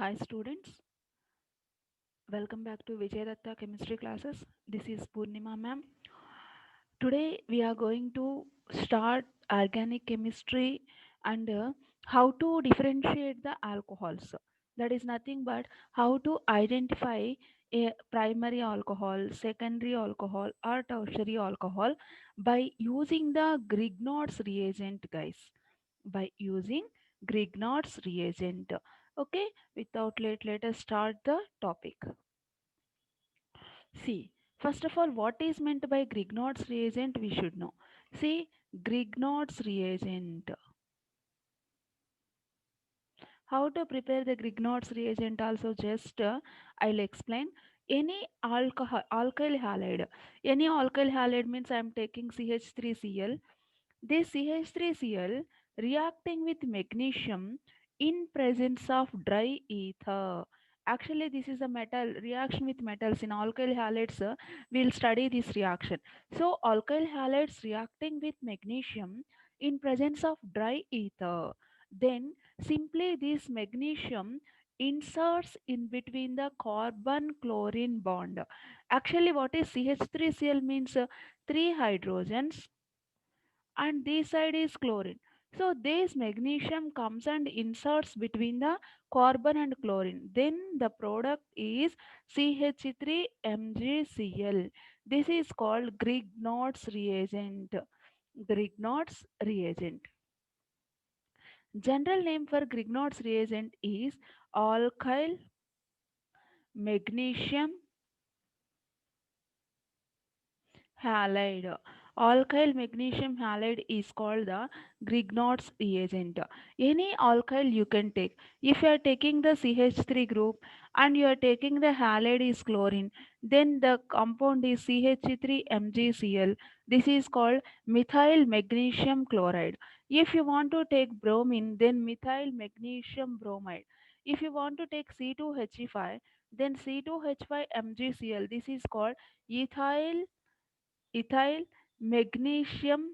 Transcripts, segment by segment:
Hi students, welcome back to Vijay Datta chemistry classes. This is Purnima ma'am. Today we are going to start organic chemistry and how to differentiate the alcohols. That is nothing but how to identify a primary alcohol, secondary alcohol or tertiary alcohol by using the Grignard's reagent guys. By using Grignard's reagent. Okay, without let us start the topic. See, first of all, what is meant by Grignard's reagent? We should know. See, Grignard's reagent. How to prepare the Grignard's reagent? Also, just I'll explain. Any alkyl halide. Any alkyl halide means I am taking CH3Cl. This CH3Cl reacting with magnesium in presence of dry ether. Actually, this is a metal reaction with metals in alkyl halides. We'll study this reaction. So, alkyl halides reacting with magnesium in presence of dry ether. Then, simply this magnesium inserts in between the carbon chlorine bond. Actually, what is CH3Cl means? Three hydrogens and this side is chlorine. So this magnesium comes and inserts between the carbon and chlorine. Then the product is CH3MgCl. This is called Grignard's reagent. Grignard's reagent. General name for Grignard's reagent is alkyl magnesium halide. Alkyl magnesium halide is called the Grignard's reagent. Any alkyl you can take. If you are taking the CH3 group and you are taking the halide is chlorine, then the compound is CH3MgCl. This is called methyl magnesium chloride. If you want to take bromine, then methyl magnesium bromide. If you want to take C2H5, then C2H5MgCl. This is called ethyl magnesium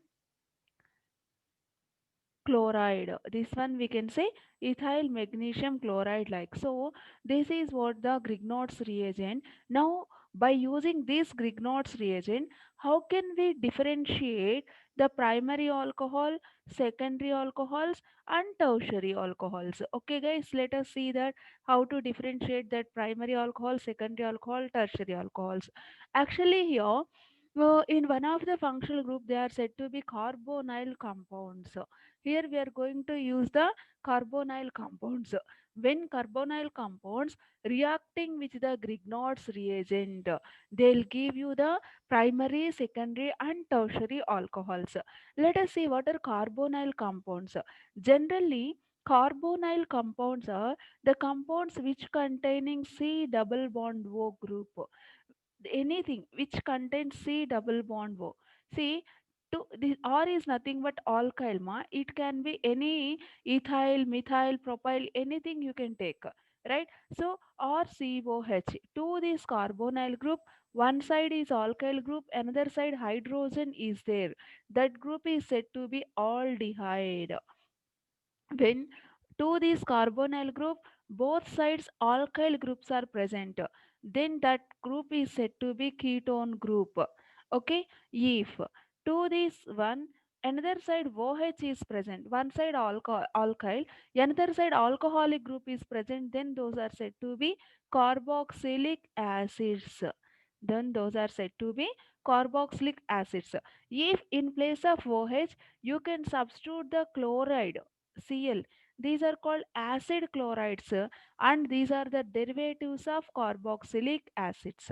chloride. This one we can say ethyl magnesium chloride like. So this is what the Grignard's reagent. Now by using this Grignard's reagent, how can we differentiate the primary alcohol, secondary alcohols and tertiary alcohols? Okay guys, let us see that how to differentiate that primary alcohol, secondary alcohol, tertiary alcohols. Actually here in one of the functional group they are said to be carbonyl compounds. Here we are going to use the carbonyl compounds. When carbonyl compounds reacting with the Grignard's reagent, they'll give you the primary, secondary and tertiary alcohols. Let us see what are carbonyl compounds. Generally, carbonyl compounds are the compounds which containing C double bond O group, anything which contains C double bond O. See, to this R is nothing but alkyl ma. It can be any ethyl, methyl, propyl, anything you can take. Right? So RCOH. To this carbonyl group, one side is alkyl group, another side hydrogen is there. That group is said to be aldehyde. When to this carbonyl group, both sides alkyl groups are present, then that group is said to be ketone group. Okay, if to this one another side OH is present, one side alkyl, another side alcoholic group is present, then those are said to be carboxylic acids. Then those are said to be carboxylic acids. If in place of OH you can substitute the chloride Cl. These are called acid chlorides, and these are the derivatives of carboxylic acids.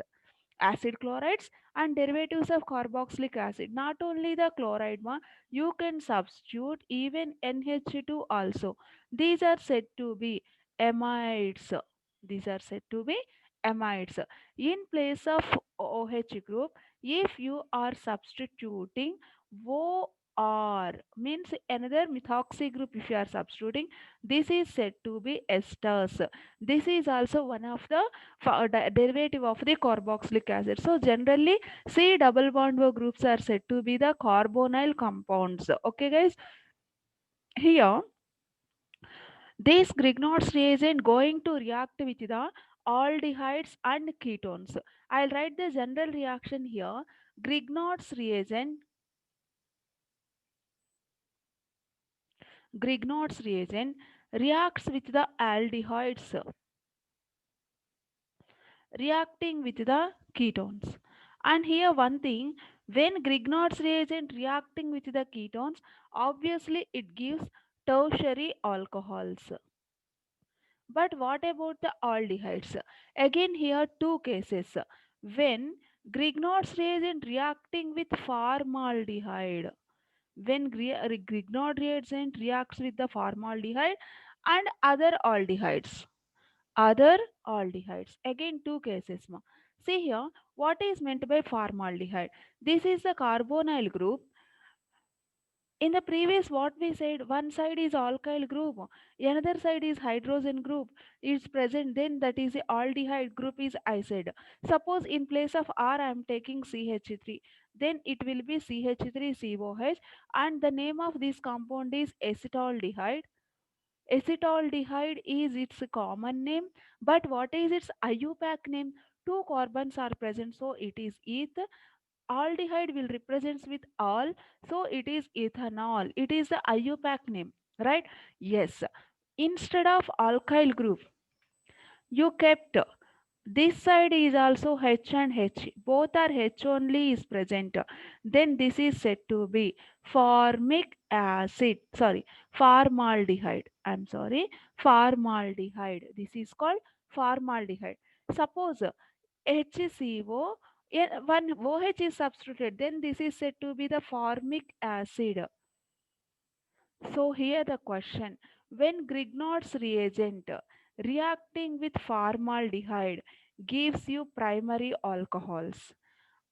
Acid chlorides and derivatives of carboxylic acid. Not only the chloride, you can substitute even NH2 also. These are said to be amides. These are said to be amides. In place of OH group, if you are substituting OR means another methoxy group if you are substituting, this is said to be esters. This is also one of the derivative of the carboxylic acid. So generally C double bond O groups are said to be the carbonyl compounds. Okay guys, here This Grignard's reagent going to react with the aldehydes and ketones. I'll write the general reaction here. Grignard's reagent, Grignard's reagent reacts with the aldehydes, reacting with the ketones. And here one thing, when Grignard's reagent reacting with the ketones, obviously it gives tertiary alcohols. But what about the aldehydes? Again, here two cases. When Grignard's reagent reacting with formaldehyde, when Grignard reagent reacts with the formaldehyde and other aldehydes. Again, two cases. See here, what is meant by formaldehyde? This is the carbonyl group. In the previous what we said, one side is alkyl group, another side is hydrogen group is present, then that is the aldehyde group is I said. Suppose in place of R I am taking CH3, then it will be CH3COH, and the name of this compound is acetaldehyde. Acetaldehyde is its common name, but what is its IUPAC name? Two carbons are present, so it is eth. Aldehyde will represents with all, so it is ethanol. It is the IUPAC name, right? Yes. Instead of alkyl group, you kept this side is also H and H, both are H only is present, then this is said to be formic acid, sorry, formaldehyde, I'm sorry, formaldehyde, this is called formaldehyde. Suppose HCO, one OH is substituted, then this is said to be the formic acid. So here the question, when Grignard's reagent reacting with formaldehyde gives you primary alcohols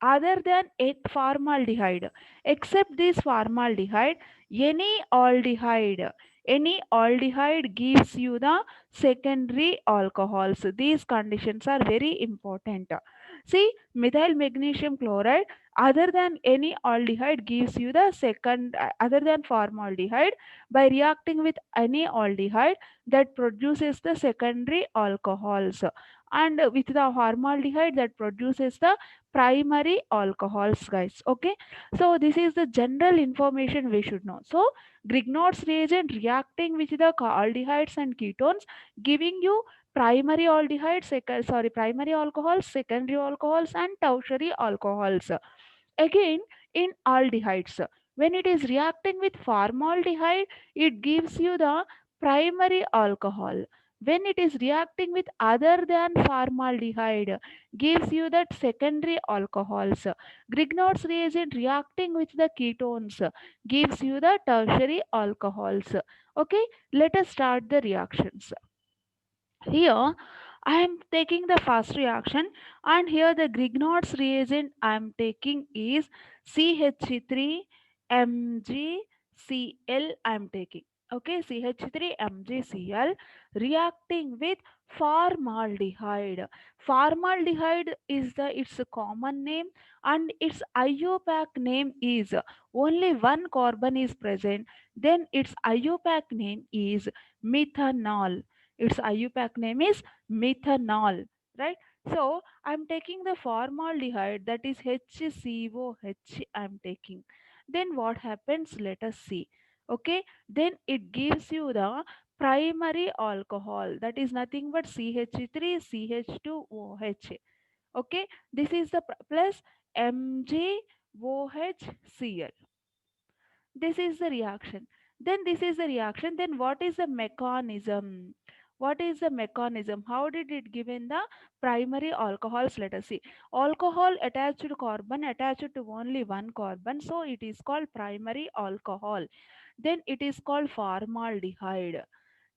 other than formaldehyde, except this formaldehyde, any aldehyde, any aldehyde gives you the secondary alcohols. These conditions are very important. See, methyl magnesium chloride other than any aldehyde gives you the second, other than formaldehyde, by reacting with any aldehyde that produces the secondary alcohols, and with the formaldehyde that produces the primary alcohols, guys. Okay, so this is the general information we should know. So Grignard's reagent reacting with the aldehydes and ketones, giving you primary aldehydes, primary alcohols, secondary alcohols, and tertiary alcohols. Again, in aldehydes, when it is reacting with formaldehyde, it gives you the primary alcohol. When it is reacting with other than formaldehyde, gives you that secondary alcohols. Grignard's reagent reacting with the ketones gives you the tertiary alcohols. Okay, let us start the reactions. Here I am taking the first reaction, and here the Grignard's reagent I am taking is CH3MgCl I am taking. Okay, CH3MgCl reacting with formaldehyde. Formaldehyde is the its common name, and its IUPAC name is only one carbon is present. Then its IUPAC name is methanol. Its IUPAC name is methanol, right? So I'm taking the formaldehyde, that is HCOH I'm taking. Then what happens? Let us see. Okay, then it gives you the primary alcohol, that is nothing but CH3CH2OH. Okay, this is the plus MgOHCl. This is the reaction. Then this is the reaction. Then what is the mechanism? What is the mechanism? How did it give in the primary alcohols? Let us see. Alcohol attached to carbon, attached to only one carbon, so it is called primary alcohol. Then it is called formaldehyde.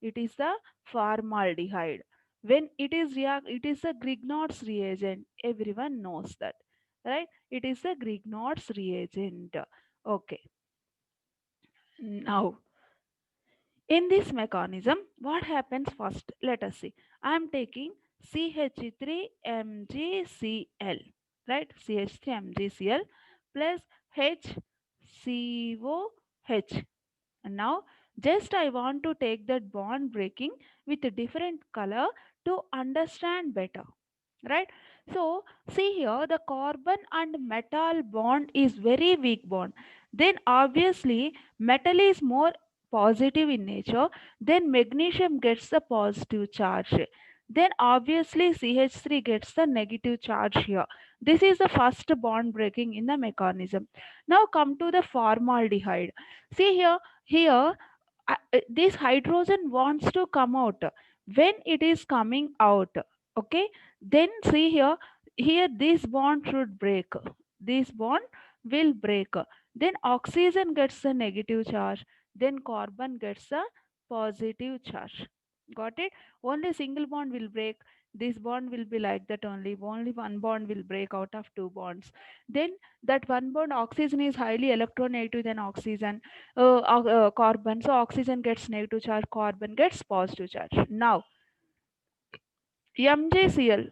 It is the formaldehyde. When it is react, it is a Grignard's reagent. Everyone knows that, right? It is a Grignard's reagent. Okay. Now, in this mechanism, what happens first? Let us see. I am taking CH3MgCl, right? CH3MgCl plus HCOH. And now Just I want to take that bond breaking with a different color to understand better, right? So see here, the carbon and metal bond is very weak bond. Then obviously metal is more positive in nature, then magnesium gets the positive charge, then obviously CH3 gets the negative charge here. This is the first bond breaking in the mechanism. Now come to the formaldehyde. See here, here this hydrogen wants to come out. When it is coming out, okay, then see here, here this bond should break, this bond will break, then oxygen gets the negative charge, then carbon gets the positive charge. Got it? Only single bond will break, this bond will be like that, only one bond will break out of two bonds. Then that one bond, oxygen is highly electronegative than oxygen, carbon. So oxygen gets negative charge, carbon gets positive charge. Now MgCl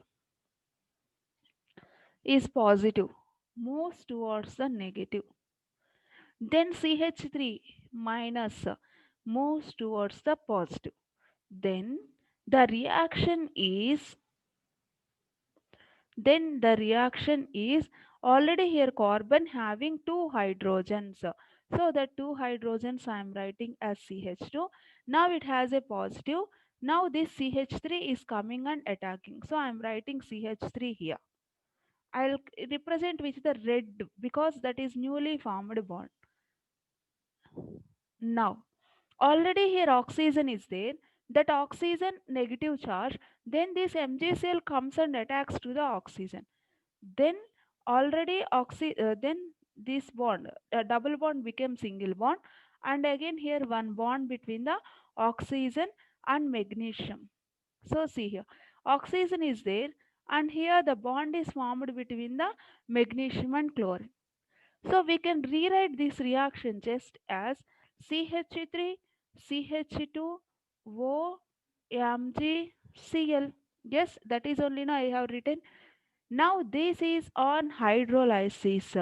is positive, moves towards the negative. Then CH3 minus moves towards the positive. Then the reaction is then the reaction is already here carbon having two hydrogens. So the two hydrogens I am writing as CH2. Now it has a positive. Now this CH3 is coming and attacking. So I am writing CH3 here. I'll represent with the red because that is newly formed bond. Now already here oxygen is there, that oxygen negative charge, then this MgCl comes and attacks to the oxygen, then already then this bond, a double bond became single bond, and again here one bond between the oxygen and magnesium. So see here, oxygen is there, and here the bond is formed between the magnesium and chlorine. So we can rewrite this reaction just as CH3 CH2 O MgCl. Yes, that is only now I have written. Now this is on hydrolysis.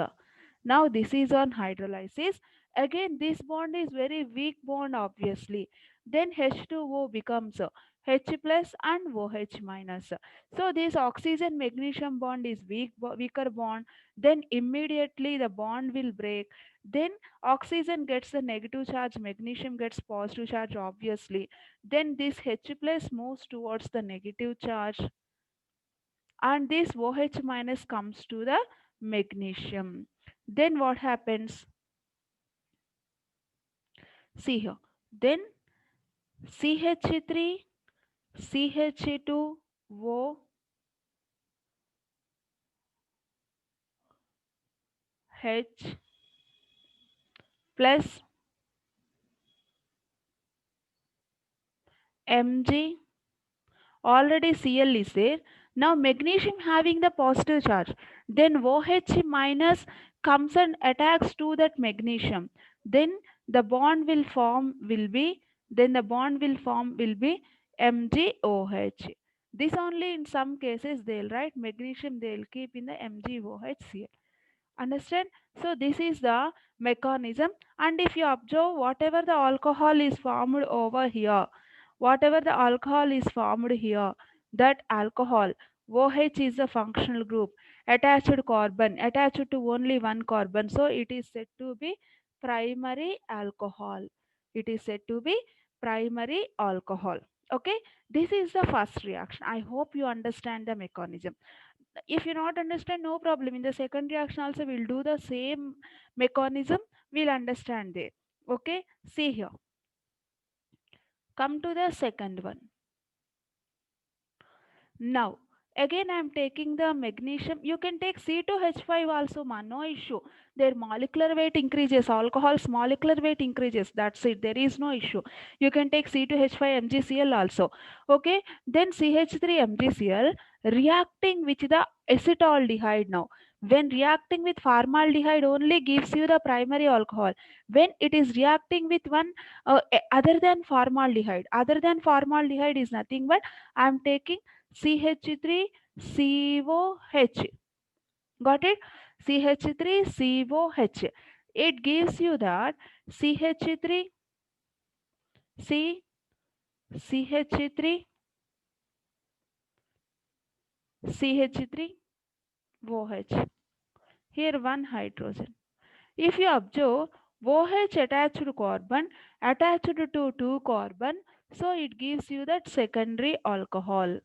Now this is on hydrolysis. Again, this bond is very weak bond obviously. Then H2O becomes H plus and OH minus. So this oxygen magnesium bond is weaker bond. Then immediately the bond will break. Then oxygen gets the negative charge, magnesium gets positive charge obviously. Then this H plus moves towards the negative charge, and this OH minus comes to the magnesium. Then what happens? See here. Then CH3, CH2O, H plus Mg, already Cl is there. Now magnesium having the positive charge. Then OH minus comes and attacks to that magnesium. Then the bond will form will be then the bond will form will be MgOH. This only in some cases they'll write magnesium, they'll keep in the MgOHCl. Understand? So this is the mechanism, and if you observe whatever the alcohol is formed over here, whatever the alcohol is formed here, that alcohol OH is a functional group, attached carbon attached to only one carbon, so it is said to be primary alcohol. It is said to be primary alcohol. Okay, this is the first reaction. I hope you understand the mechanism. If you not understand, no problem, in the second reaction also we'll do the same mechanism, we'll understand there. Okay, see here, come to the second one. Now, again I am taking the magnesium. You can take C2H5 also, man, no issue. Their molecular weight increases, alcohol's molecular weight increases. That's it. There is no issue. You can take C2H5 MgCl also. Okay, then CH3 MgCl reacting with the acetaldehyde now. When reacting with formaldehyde only gives you the primary alcohol. When it is reacting with one other than formaldehyde is nothing but I am taking CH3COH. Got it? CH3COH. It gives you that CH3 C CH3 CH3 OH. Here one hydrogen. If you observe OH attached carbon attached to two carbon, so it gives you that secondary alcohol.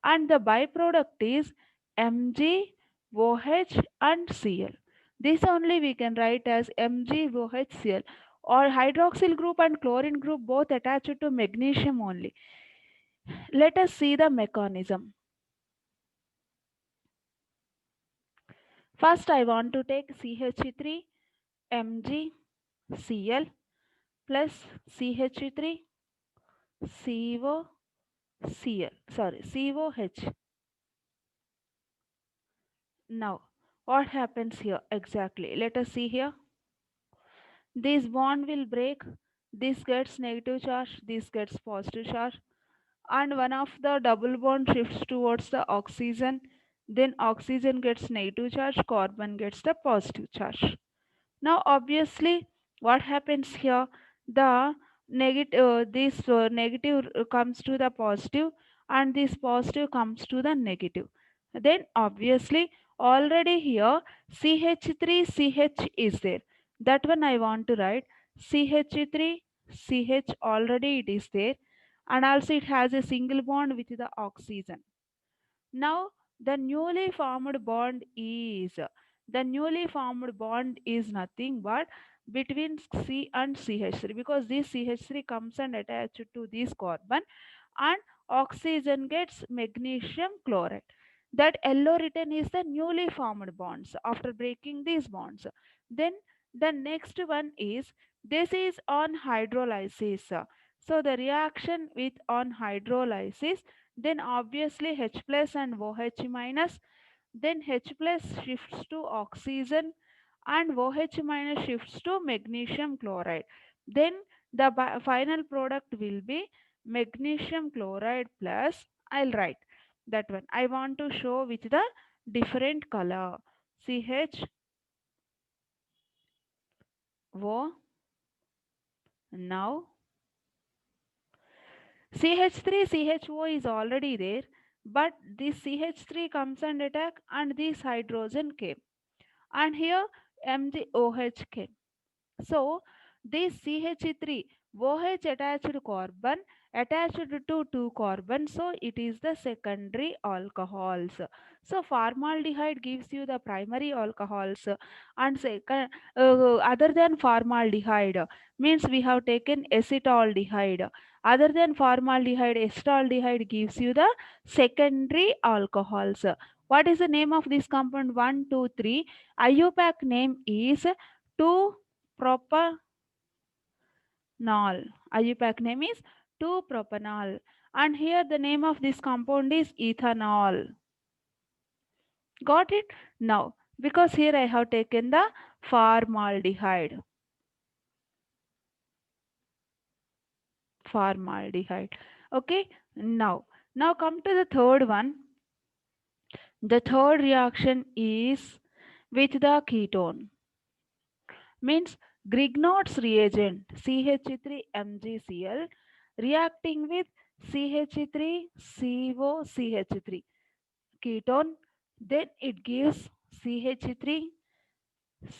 And the byproduct is MgOH and Cl. This only we can write as MgOHCl, or hydroxyl group and chlorine group both attached to magnesium only. Let us see the mechanism. First I want to take CH3 MgCl plus CH3 COCl, sorry, COH. Now what happens here exactly? Let us see here. This bond will break, this gets negative charge, this gets positive charge, and one of the double bond shifts towards the oxygen. Then oxygen gets negative charge, carbon gets the positive charge. Now obviously what happens here, the negative this negative comes to the positive, and this positive comes to the negative. Then obviously already here CH3 CH is there. That one I want to write CH3 CH, already it is there, and also it has a single bond with the oxygen. Now the newly formed bond is nothing but between C and CH3, because this CH3 comes and attached to this carbon, and oxygen gets magnesium chloride. That yellow written is the newly formed bonds after breaking these bonds. Then the next one is, this is on hydrolysis. So the reaction with on hydrolysis, then obviously H plus and OH minus, then H plus shifts to oxygen and OH minus shifts to magnesium chloride. Then the final product will be magnesium chloride plus, I'll write that one. I want to show with the different color. CH O. Now CH3 CHO is already there, but this CH3 comes and attack, and this hydrogen came, and here MgOH came. So this CH3 OH attached carbon attached to two carbon, so it is the secondary alcohols. So formaldehyde gives you the primary alcohols, and second, other than formaldehyde means we have taken acetaldehyde. Other than formaldehyde, acetaldehyde gives you the secondary alcohols. What is the name of this compound? 1, 2, 3. IUPAC name is 2 propanol. IUPAC name is 2-propanol. And here the name of this compound is ethanol. Got it? Now, because here I have taken the formaldehyde. Formaldehyde. Okay. Now come to the third one. The third reaction is with the ketone. Means Grignard's reagent CH3MgCl reacting with CH3COCH3 ketone, then it gives CH3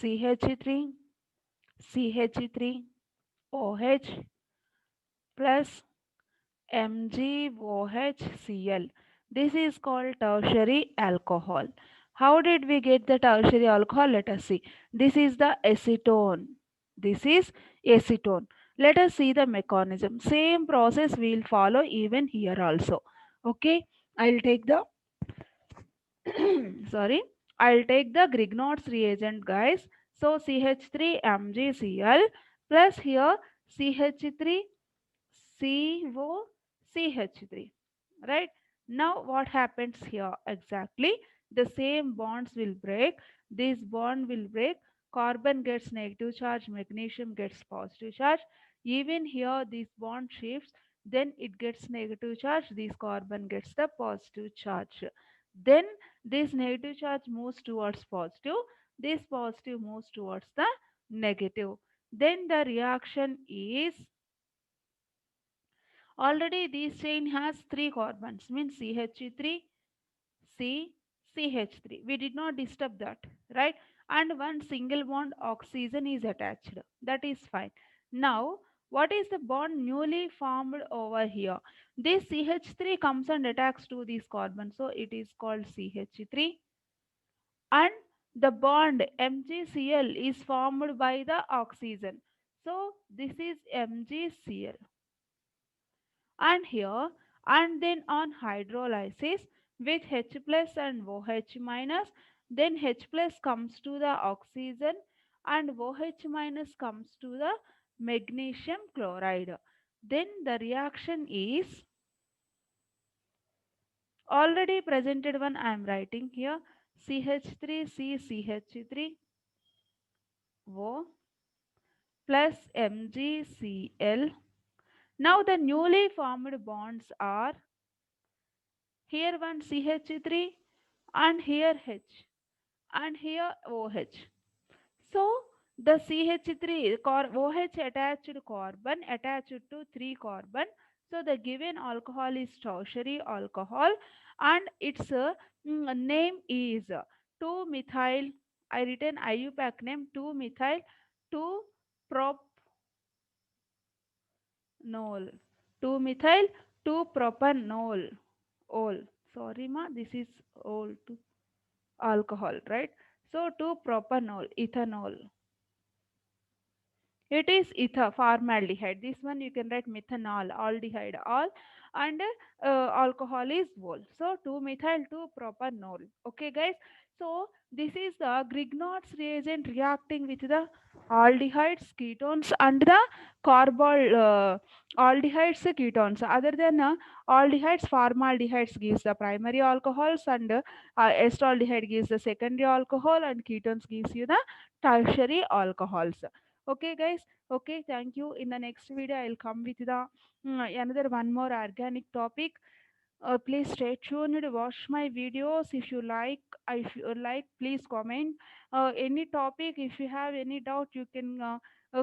CH3 CH3OH plus MgOHCl. This is called tertiary alcohol. How did we get the tertiary alcohol? Let us see. This is the acetone. This is acetone. Let us see the mechanism. Same process we will follow even here also. Okay. I'll take the sorry. I'll take the Grignard's reagent, guys. So CH3 MgCl plus here CH3 COCH3. Right? Now what happens here exactly? The same bonds will break. This bond will break. Carbon gets negative charge, magnesium gets positive charge. Even here this bond shifts, then it gets negative charge, this carbon gets the positive charge. Then this negative charge moves towards positive, this positive moves towards the negative. Then the reaction is Already this chain has 3 carbons, means CH3, C, CH3. We did not disturb that, right? And one single bond oxygen is attached. That is fine. Now, what is the bond newly formed over here? This CH3 comes and attacks to this carbon, so it is called CH3. And the bond MgCl is formed by the oxygen. So, this is MgCl. And here, and then on hydrolysis with H plus and OH minus, then H plus comes to the oxygen and OH minus comes to the magnesium chloride. Then the reaction is already presented one I am writing here, CH3CCH3O plus MgCl. Now the newly formed bonds are here one CH3 and here H and here OH. So the CH3 OH attached carbon attached to 3 carbon. So the given alcohol is tertiary alcohol and its name is 2-methyl. I written IUPAC name 2-methyl 2-propanol. 2-methyl 2-propanol. Ol. Sorry ma, this is ol to alcohol, right? So 2-propanol, ethanol. It is ether, formaldehyde. This one you can write methanol, aldehyde, all, and alcohol is whole. So 2-methyl 2-propanol. Okay, guys. So this is the Grignard's reagent reacting with the aldehydes, ketones, and the carbol aldehydes, ketones. Other than aldehydes, formaldehydes gives the primary alcohols, and estaldehyde gives the secondary alcohol, and ketones gives you the tertiary alcohols. Okay, guys. Okay, thank you. In the next video, I'll come with the another one more organic topic. Please stay tuned. Watch my videos if you like. If you like, please comment. Any topic. If you have any doubt, you can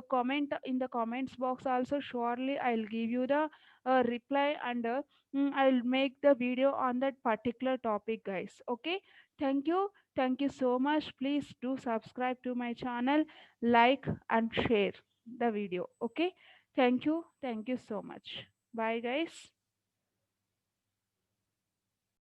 comment in the comments box. Also, surely I'll give you the reply and I'll make the video on that particular topic, guys. Okay. Thank you. Thank you so much. Please do subscribe to my channel, like and share the video. Okay. Thank you. Thank you so much. Bye, guys.